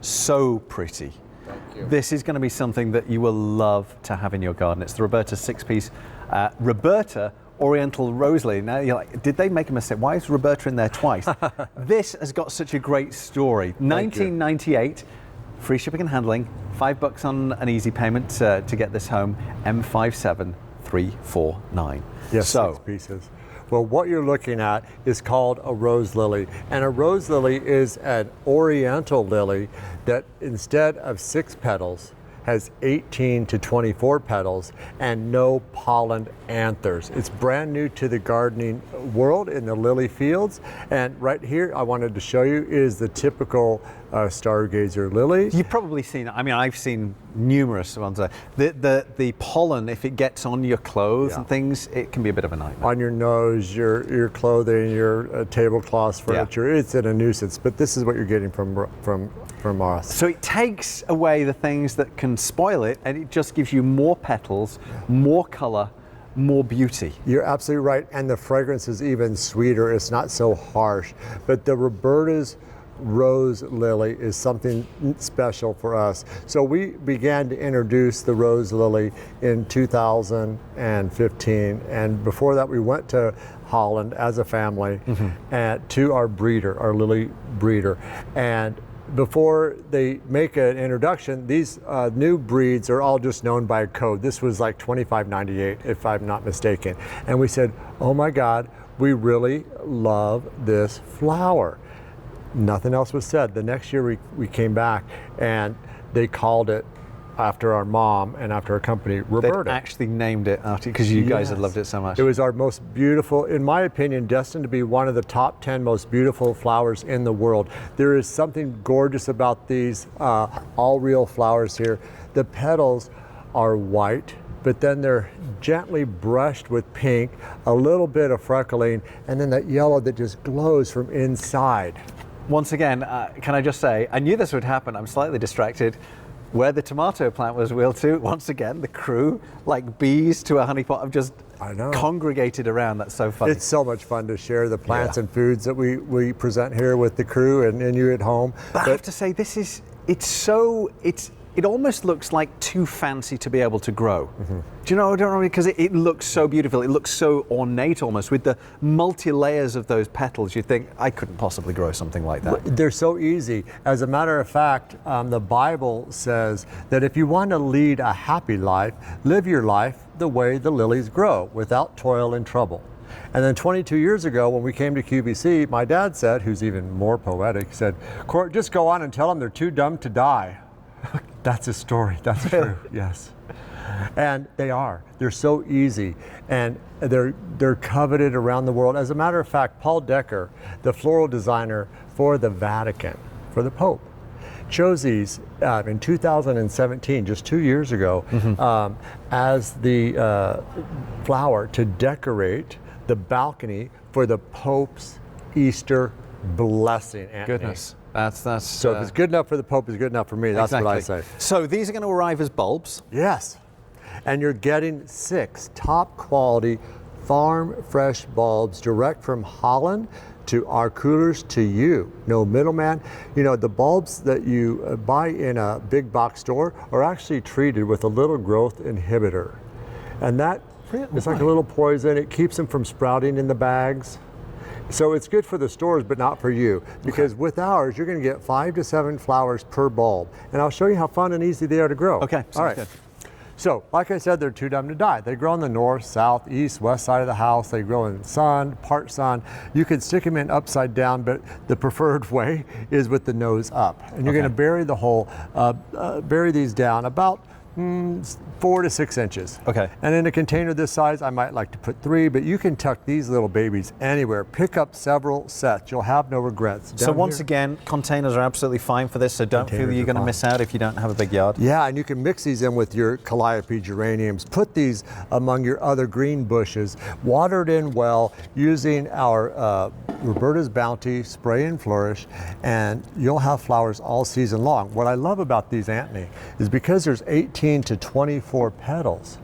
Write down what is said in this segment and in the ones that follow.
so pretty. Thank you. This is going to be something that you will love to have in your garden. It's the Roberta 6-piece Roberta Oriental Roselily. Now you're like, did they make a mistake? Why is Roberta in there twice? This has got such a great story. 1998, free shipping and handling, $5 on an easy payment to get this home. M57349. Yes, so 6 pieces. Well, what you're looking at is called a rose lily. And a rose lily is an oriental lily that instead of 6 petals, has 18 to 24 petals and no pollen anthers. It's brand new to the gardening world in the lily fields. And right here, I wanted to show you is the typical stargazer lily. You've probably seen, I mean, I've seen numerous ones. The pollen, if it gets on your clothes and things, it can be a bit of a nightmare. On your nose, your clothing, your tablecloths, furniture, it's a nuisance. But this is what you're getting from us. So it takes away the things that can spoil it, and it just gives you more petals, more color, more beauty. You're absolutely right, and the fragrance is even sweeter. It's not so harsh. But the Roberta's rose lily is something special for us. So we began to introduce the rose lily in 2015, and before that we went to Holland as a family to our breeder, our lily breeder. And before they make an introduction, these new breeds are all just known by a code. This was like 2598, if I'm not mistaken. And we said, oh my God, we really love this flower. Nothing else was said. The next year we came back and they called it after our mom and after our company, Roberta. They actually named it after, because you guys had loved it so much. It was our most beautiful, in my opinion, destined to be one of the top 10 most beautiful flowers in the world. There is something gorgeous about these all real flowers here. The petals are white, but then they're gently brushed with pink, a little bit of freckling, and then that yellow that just glows from inside. Once again, can I just say, I knew this would happen. I'm slightly distracted. Where the tomato plant was wheeled to, once again, the crew, like bees to a honey pot, have just congregated around. That's so funny. It's so much fun to share the plants and foods that we present here with the crew and you at home. But I have to say, this is, it almost looks like too fancy to be able to grow. Do you know, because it looks so beautiful. It looks so ornate almost with the multi-layers of those petals. You think, I couldn't possibly grow something like that. They're so easy. As a matter of fact, the Bible says that if you want to lead a happy life, live your life the way the lilies grow, without toil and trouble. And then 22 years ago, when we came to QVC, my dad said, who's even more poetic, said, Court, just go on and tell them they're too dumb to die. That's a story. That's true. Yes. And they are. They're so easy, and they're coveted around the world. As a matter of fact, Paul Decker, the floral designer for the Vatican, for the Pope, chose these in 2017, just 2 years ago, as the flower to decorate the balcony for the Pope's Easter blessing. Anthony. Goodness. So if it's good enough for the Pope, it's good enough for me. That's what I say. So these are going to arrive as bulbs? Yes. And you're getting 6 top quality farm fresh bulbs direct from Holland to our coolers to you. No middleman. You know, the bulbs that you buy in a big box store are actually treated with a little growth inhibitor. And that it's like a little poison. It keeps them from sprouting in the bags. So it's good for the stores, but not for you, because with ours, you're going to get 5 to 7 flowers per bulb. And I'll show you how fun and easy they are to grow. Okay, all right. Good. So, like I said, they're too dumb to die. They grow on the north, south, east, west side of the house. They grow in sun, part sun. You can stick them in upside down, but the preferred way is with the nose up. And you're going to bury the whole, bury these down about 4 to 6 inches. Okay. And in a container this size, I might like to put 3, but you can tuck these little babies anywhere. Pick up several sets. You'll have no regrets. So once again, containers are absolutely fine for this, so don't feel you're going to miss out if you don't have a big yard. Yeah, and you can mix these in with your calliope geraniums. Put these among your other green bushes. Water it in well using our Roberta's Bounty Spray and Flourish, and you'll have flowers all season long. What I love about these, Anthony, is because there's 18 to 24 petals,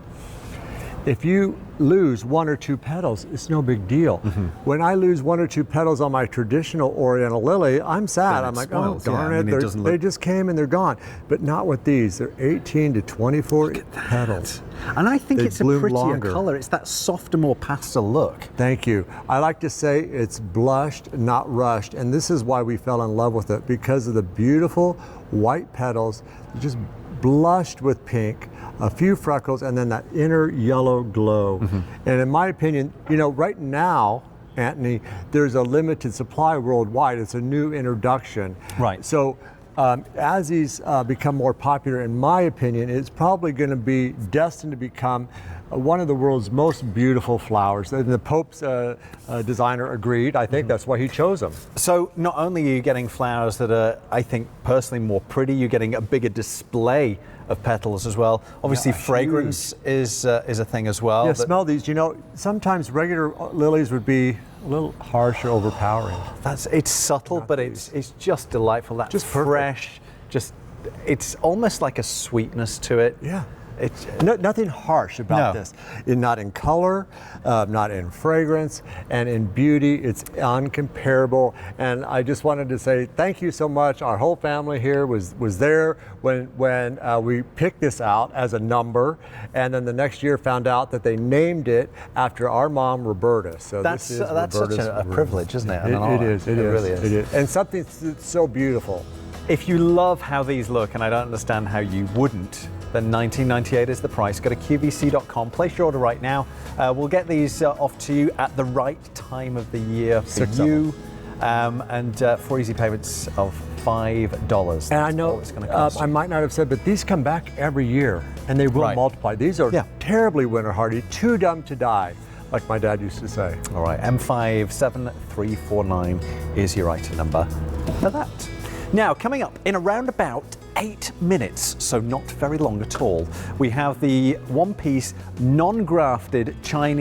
If you lose 1 or 2 petals, it's no big deal. When I lose 1 or 2 petals on my traditional Oriental lily, I'm sad. Then it I'm like, spoils, oh, yeah. darn I it, mean, it doesn't they look- just came and they're gone. But not with these. They're 18 to 24 petals. And I think They it's a bloom prettier longer. color. It's that softer, more pastel look. Thank you. I like to say it's blushed, not rushed, and this is why we fell in love with it, because of the beautiful white petals, just blushed with pink, a few freckles, and then that inner yellow glow. And in my opinion, you know, right now, Anthony, there's a limited supply worldwide. It's a new introduction. Right. So as these become more popular, in my opinion, it's probably going to be destined to become one of the world's most beautiful flowers. And the Pope's designer agreed. I think that's why he chose them. So not only are you getting flowers that are, I think, personally more pretty, you're getting a bigger display of petals as well. Obviously, Yeah, fragrance is a thing as well. Yeah, that- smell these. You know, sometimes regular lilies would be a little harsh or overpowering. It's subtle, but it's just delightful. That Just perfect. fresh, just it's almost like a sweetness to it. Yeah. It's Nothing harsh about No. this. Not in color, not in fragrance, and in beauty, it's uncomparable. And I just wanted to say thank you so much. Our whole family here was there when we picked this out as a number, and then the next year found out that they named it after our mom, Roberta. So that's this is such Roberta's a privilege, isn't it? And an It honor. is. It really is. is. It is. And something so beautiful. If you love how these look, and I don't understand how you wouldn't, then $19.98 is the price. Go to QVC.com, place your order right now. We'll get these off to you at the right time of the year for 6 of you. And 4 easy payments of $5. And I know, That's all it's gonna cost I you. might not have said, but these come back every year, and they will Right. multiply. These are Yeah. terribly winter hardy, too dumb to die, like my dad used to say. All right, M57349 is your item number for that. Now, coming up in around about 8 minutes, so not very long at all, we have the one-piece, non-grafted Chinese